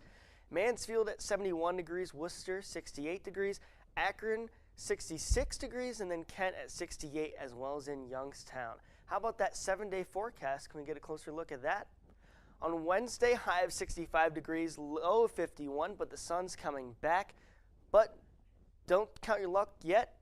Mansfield at 71 degrees. Worcester, 68 degrees. Akron, 66 degrees, and then Kent at 68, as well as in Youngstown. How about that 7-day forecast? Can we get a closer look at that? On Wednesday, high of 65 degrees, low of 51, but the sun's coming back. But don't count your luck yet.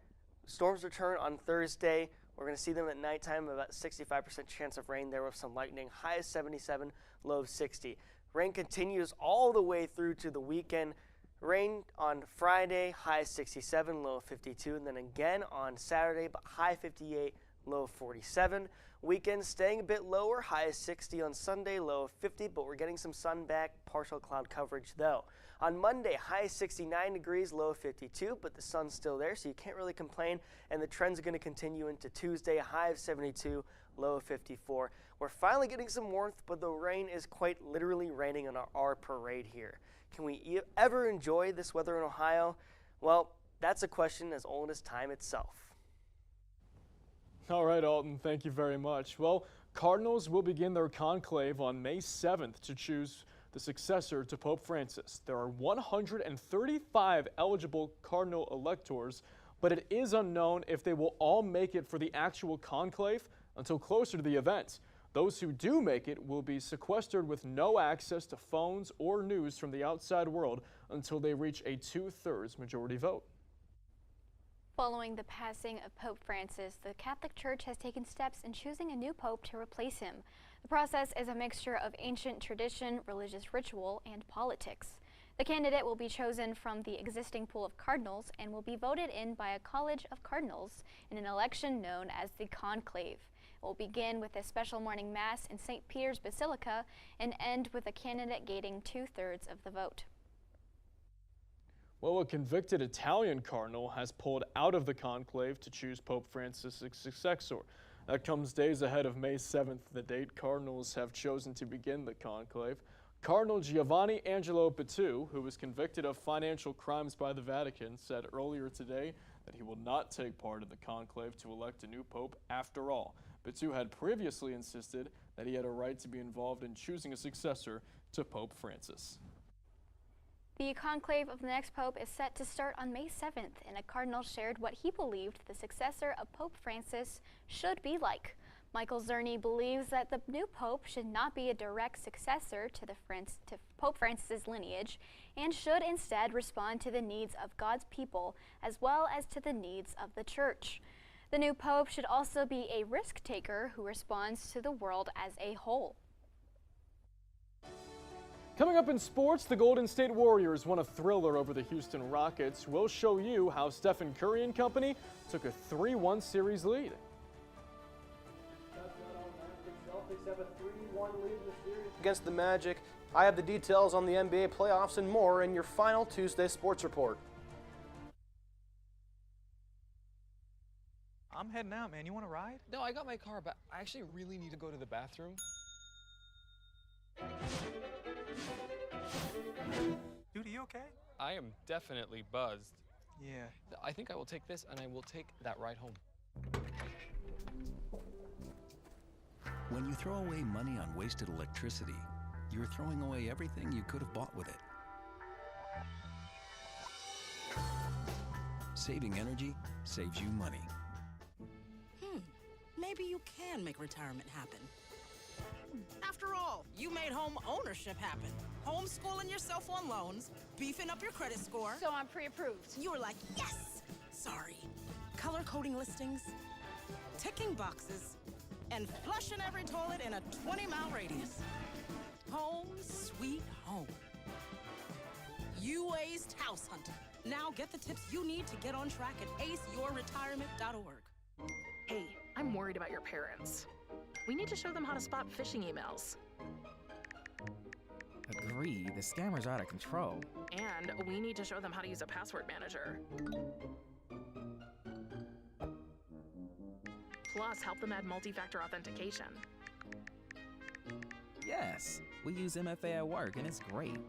Storms return on Thursday. We're going to see them at nighttime, about 65% chance of rain there with some lightning. High of 77, low of 60. Rain continues all the way through to the weekend. Rain on Friday, high of 67, low of 52, and then again on Saturday, but high 58, low of 47. Weekend staying a bit lower, high of 60 on Sunday, low of 50, but we're getting some sun back, partial cloud coverage though. On Monday, high of 69 degrees, low of 52, but the sun's still there, so you can't really complain, and the trends are going to continue into Tuesday, high of 72, low of 54. We're finally getting some warmth, but the rain is quite literally raining on our parade here. Can we ever enjoy this weather in Ohio? Well, that's a question as old as time itself. All right, Alton, thank you very much. Well, Cardinals will begin their conclave on May 7th to choose the successor to Pope Francis. There are 135 eligible Cardinal electors, but it is unknown if they will all make it for the actual conclave until closer to the event. Those who do make it will be sequestered with no access to phones or news from the outside world until they reach a 2/3 majority vote. Following the passing of Pope Francis, the Catholic Church has taken steps in choosing a new pope to replace him. The process is a mixture of ancient tradition, religious ritual, and politics. The candidate will be chosen from the existing pool of cardinals and will be voted in by a college of cardinals in an election known as the conclave. It will begin with a special morning mass in St. Peter's Basilica and end with a candidate gaining 2/3 of the vote. Well, a convicted Italian cardinal has pulled out of the conclave to choose Pope Francis' successor. That comes days ahead of May 7th, the date cardinals have chosen to begin the conclave. Cardinal Giovanni Angelo Bettu, who was convicted of financial crimes by the Vatican, said earlier today that he will not take part in the conclave to elect a new pope after all. Bettu had previously insisted that he had a right to be involved in choosing a successor to Pope Francis. The conclave of the next pope is set to start on May 7th, and a cardinal shared what he believed the successor of Pope Francis should be like. Michael Zerny believes that the new pope should not be a direct successor to Pope Francis' lineage and should instead respond to the needs of God's people as well as to the needs of the church. The new pope should also be a risk taker who responds to the world as a whole. Coming up in sports, the Golden State Warriors won a thriller over the Houston Rockets. We'll show you how Stephen Curry and company took a 3-1 series lead. Celtics have a 3-1 lead in the series against the Magic. I have the details on the NBA playoffs and more in your final Tuesday sports report. I'm heading out, man. You want to ride? No, I got my car, but I actually really need to go to the bathroom. Dude, are you okay? I am definitely buzzed. Yeah. I think I will take this, and I will take that ride home. When you throw away money on wasted electricity, you're throwing away everything you could have bought with it. Saving energy saves you money. Maybe you can make retirement happen. After all, you made home ownership happen. Homeschooling yourself on loans, beefing up your credit score. So I'm pre-approved. You were like, yes! Sorry. Color coding listings, ticking boxes, and flushing every toilet in a 20-mile radius. Home sweet home. You aced house hunting. Now get the tips you need to get on track at aceyourretirement.org. Hey, I'm worried about your parents. We need to show them how to spot phishing emails. Agree, the scammers are out of control. And we need to show them how to use a password manager. Plus, help them add multi-factor authentication. Yes, we use MFA at work and it's great.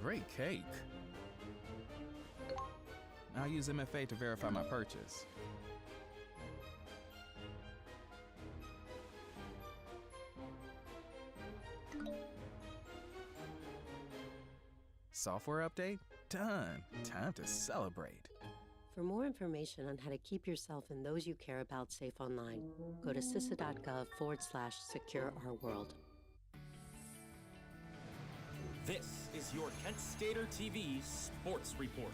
Great cake. I'll use MFA to verify my purchase. Software update? Done. Time to celebrate. For more information on how to keep yourself and those you care about safe online, go to cisa.gov/secure-our-world. This is your Kent Stater TV Sports Report.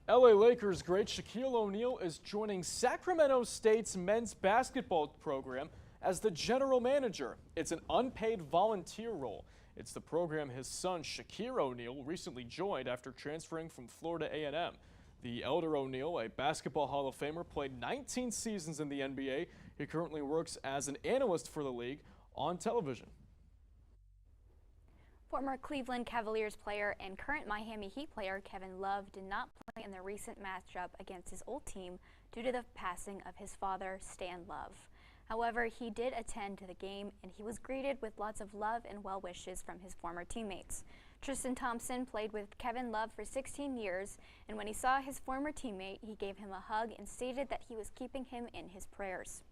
LA Lakers great Shaquille O'Neal is joining Sacramento State's men's basketball program as the general manager. It's an unpaid volunteer role. It's the program his son Shaquille O'Neal recently joined after transferring from Florida A&M. The elder O'Neal, a basketball Hall of Famer, played 19 seasons in the NBA. He currently works as an analyst for the league on television. Former Cleveland Cavaliers player and current Miami Heat player Kevin Love did not play in the recent matchup against his old team due to the passing of his father, Stan Love. However, he did attend the game and he was greeted with lots of love and well wishes from his former teammates. Tristan Thompson played with Kevin Love for 16 years, and when he saw his former teammate, he gave him a hug and stated that he was keeping him in his prayers.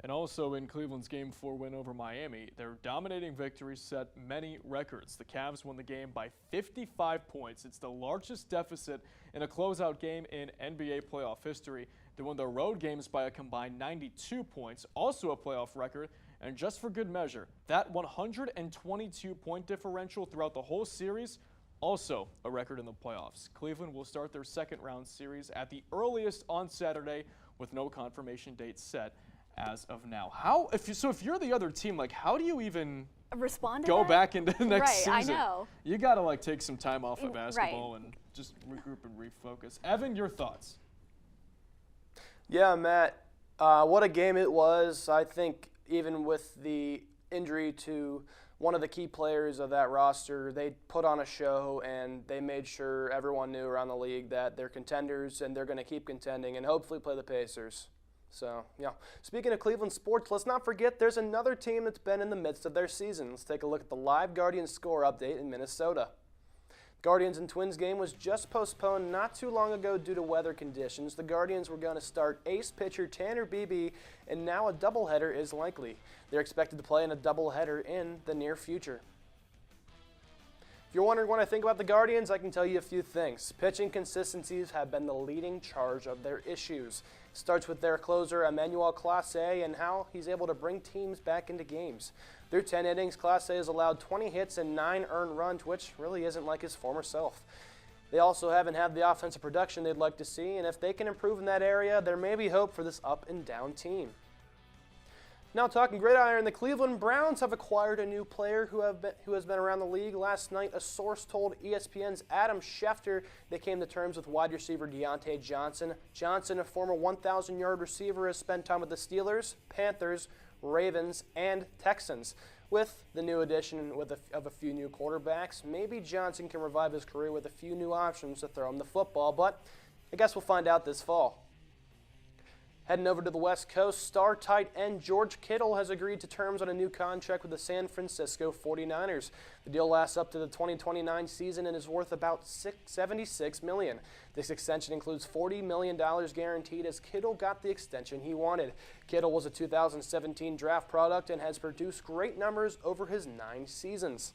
And also in Cleveland's Game 4 win over Miami, their dominating victory set many records. The Cavs won the game by 55 points. It's the largest deficit in a closeout game in NBA playoff history. They won their road games by a combined 92 points, also a playoff record. And just for good measure, that 122-point differential throughout the whole series, also a record in the playoffs. Cleveland will start their second-round series at the earliest on Saturday with no confirmation date set as of now. If you're the other team, like, how do you even respond to go that? back into the next season? I know. You got to, like, take some time off of basketball and just regroup and refocus. Evan, your thoughts? Yeah, Matt, what a game it was. I think even with the injury to one of the key players of that roster, they put on a show and they made sure everyone knew around the league that they're contenders and they're going to keep contending and hopefully play the Pacers. So, yeah. Speaking of Cleveland sports, let's not forget there's another team that's been in the midst of their season. Let's take a look at the live Guardians score update in Minnesota. Guardians and Twins game was just postponed not too long ago due to weather conditions. The Guardians were going to start ace pitcher Tanner Beebe, and now a doubleheader is likely. They're expected to play in a doubleheader in the near future. If you're wondering what I think about the Guardians, I can tell you a few things. Pitching consistencies have been the leading charge of their issues. It starts with their closer, Emmanuel Clase, and how he's able to bring teams back into games. Through 10 innings, Clase has allowed 20 hits and 9 earned runs, which really isn't like his former self. They also haven't had the offensive production they'd like to see, and if they can improve in that area, there may be hope for this up and down team. Now talking gridiron, the Cleveland Browns have acquired a new player who has been around the league. Last night, a source told ESPN's Adam Schefter they came to terms with wide receiver Deontay Johnson. Johnson, a former 1,000-yard receiver, has spent time with the Steelers, Panthers, Ravens, and Texans. With the new addition of a few new quarterbacks, maybe Johnson can revive his career with a few new options to throw him the football, but I guess we'll find out this fall. Heading over to the West Coast, star tight end George Kittle has agreed to terms on a new contract with the San Francisco 49ers. The deal lasts up to the 2029 season and is worth about $76 million. This extension includes $40 million guaranteed as Kittle got the extension he wanted. Kittle was a 2017 draft product and has produced great numbers over his 9 seasons.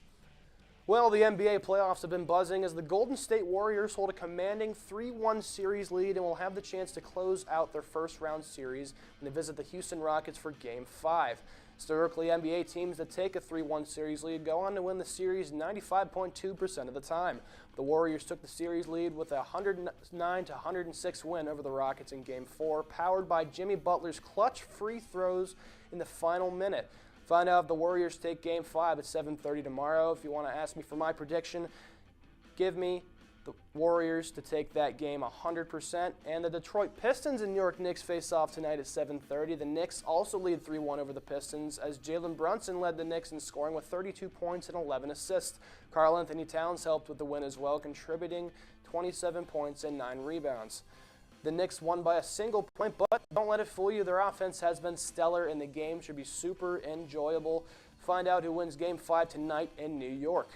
Well, the NBA playoffs have been buzzing as the Golden State Warriors hold a commanding 3-1 series lead and will have the chance to close out their first-round series when they visit the Houston Rockets for Game 5. Historically, NBA teams that take a 3-1 series lead go on to win the series 95.2% of the time. The Warriors took the series lead with a 109-106 win over the Rockets in Game 4, powered by Jimmy Butler's clutch free throws in the final minute. Find out if the Warriors take Game 5 at 7:30 tomorrow. If you want to ask me for my prediction, give me the Warriors to take that game 100%. And the Detroit Pistons and New York Knicks face off tonight at 7:30. The Knicks also lead 3-1 over the Pistons as Jalen Brunson led the Knicks in scoring with 32 points and 11 assists. Karl Anthony Towns helped with the win as well, contributing 27 points and 9 rebounds. The Knicks won by a single point, but don't let it fool you. Their offense has been stellar, and the game should be super enjoyable. Find out who wins Game 5 tonight in New York.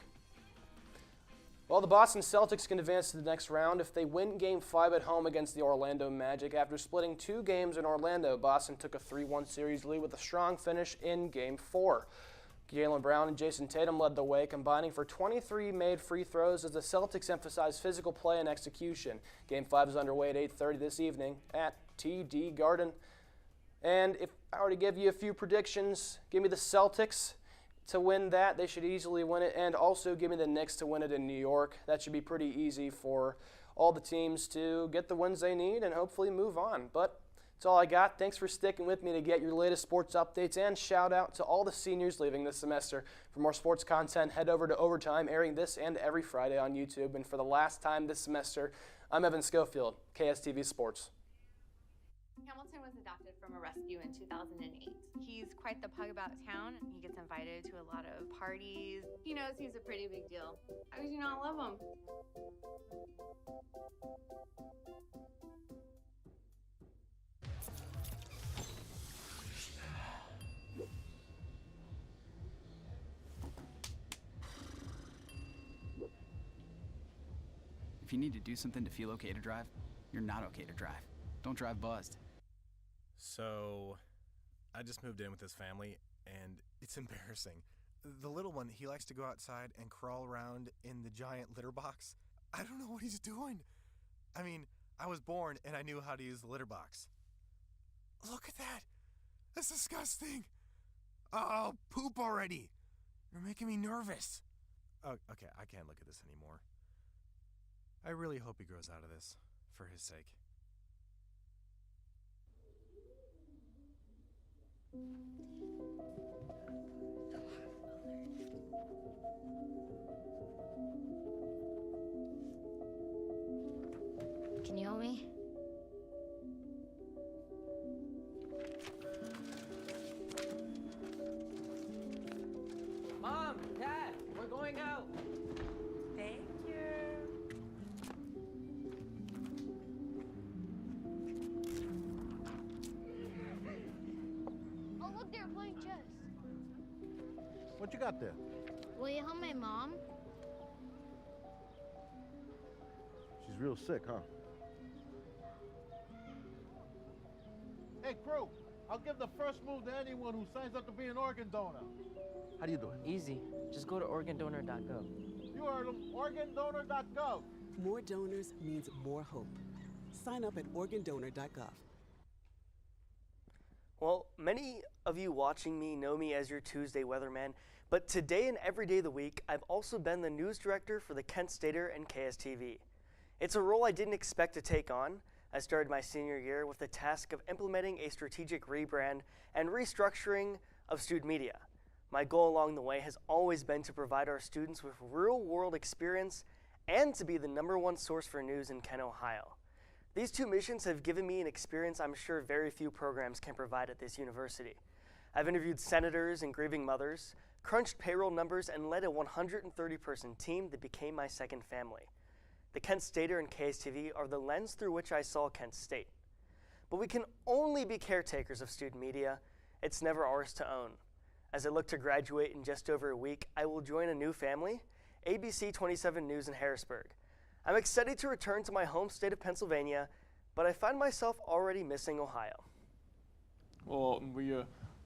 Well, the Boston Celtics can advance to the next round if they win Game 5 at home against the Orlando Magic. After splitting 2 games in Orlando, Boston took a 3-1 series lead with a strong finish in Game 4. Jaylen Brown and Jason Tatum led the way, combining for 23 made free throws as the Celtics emphasized physical play and execution. Game 5 is underway at 8:30 this evening at TD Garden. And if I were to give you a few predictions, give me the Celtics to win that. They should easily win it. And also give me the Knicks to win it in New York. That should be pretty easy for all the teams to get the wins they need and hopefully move on. But that's all I got. Thanks for sticking with me to get your latest sports updates, and shout out to all the seniors leaving this semester. For more sports content, head over to Overtime, airing this and every Friday on YouTube. And for the last time this semester, I'm Evan Schofield, KSTV Sports. Hamilton was adopted from a rescue in 2008. He's quite the pug about town. He gets invited to a lot of parties. He knows he's a pretty big deal. How could you not love him? If you need to do something to feel okay to drive, you're not okay to drive. Don't drive buzzed. So, I just moved in with this family, and it's embarrassing. The little one, he likes to go outside and crawl around in the giant litter box. I don't know what he's doing. I mean, I was born and I knew how to use the litter box. Look at that. That's disgusting. Oh, poop already. You're making me nervous. Oh, okay, I can't look at this anymore. I really hope he grows out of this, for his sake. Can you help me? Mom, Dad, we're going out. Thank you. Oh, look, they're playing chess. What you got there? Will you help my mom? She's real sick, huh? Hey, crew, I'll give the first move to anyone who signs up to be an organ donor. How do you do it? Easy. Just go to organdonor.gov. You heard them, organdonor.gov. More donors means more hope. Sign up at organdonor.gov. Well, many of you watching me know me as your Tuesday weatherman, but today and every day of the week, I've also been the news director for the Kent Stater and KSTV. It's a role I didn't expect to take on. I started my senior year with the task of implementing a strategic rebrand and restructuring of student media. My goal along the way has always been to provide our students with real-world experience and to be the #1 source for news in Kent, Ohio. These two missions have given me an experience I'm sure very few programs can provide at this university. I've interviewed senators and grieving mothers, crunched payroll numbers, and led a 130-person team that became my second family. The Kent Stater and KSTV are the lens through which I saw Kent State. But we can only be caretakers of student media. It's never ours to own. As I look to graduate in just over a week, I will join a new family, ABC 27 News in Harrisburg. I'm excited to return to my home state of Pennsylvania, but I find myself already missing Ohio. Well, we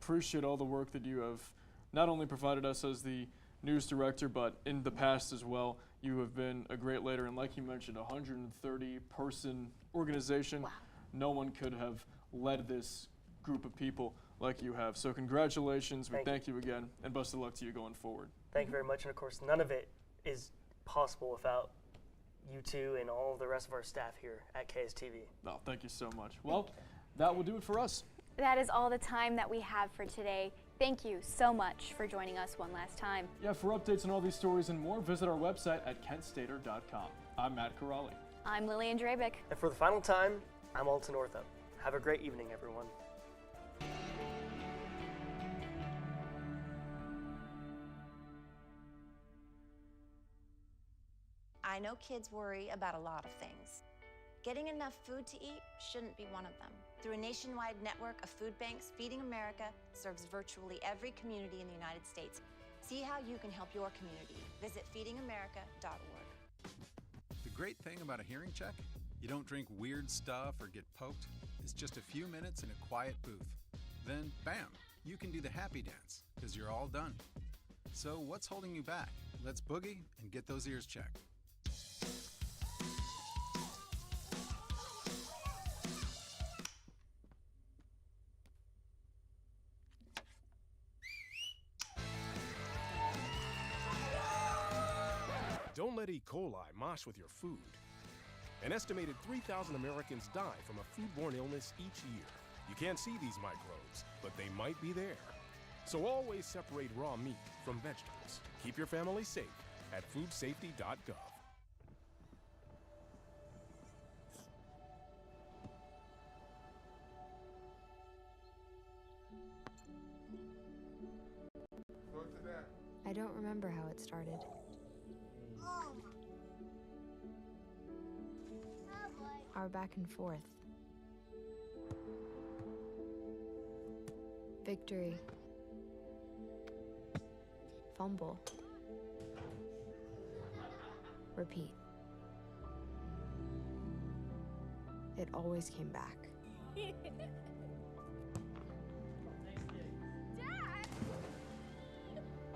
appreciate all the work that you have not only provided us as the news director, but in the past as well. You have been a great leader, and like you mentioned, a 130-person organization. Wow. No one could have led this group of people like you have. So congratulations, we thank you again, and best of luck to you going forward. Thank you very much, and of course, none of it is possible without you two and all of the rest of our staff here at KSTV. Oh, thank you so much. Well, that will do it for us. That is all the time that we have for today. Thank you so much for joining us one last time. Yeah, for updates on all these stories and more, visit our website at kentstater.com. I'm Matt Corrali. I'm Lillian Drabick. And for the final time, I'm Alton Northup. Have a great evening, everyone. I know kids worry about a lot of things. Getting enough food to eat shouldn't be one of them. Through a nationwide network of food banks, Feeding America serves virtually every community in the United States. See how you can help your community. Visit feedingamerica.org. The great thing about a hearing check, you don't drink weird stuff or get poked. It's just a few minutes in a quiet booth. Then, bam, you can do the happy dance, because you're all done. So what's holding you back? Let's boogie and get those ears checked. Don't let E. coli mosh with your food. An estimated 3,000 Americans die from a foodborne illness each year. You can't see these microbes, but they might be there. So always separate raw meat from vegetables. Keep your family safe at foodsafety.gov. I don't remember how it started. Our back and forth. Victory. Fumble. Repeat. It always came back. Dad!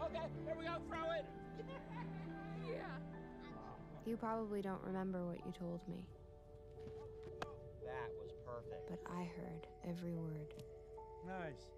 Okay, here we go, throw it! Yeah. You probably don't remember what you told me. That was perfect. but I heard every word. Nice.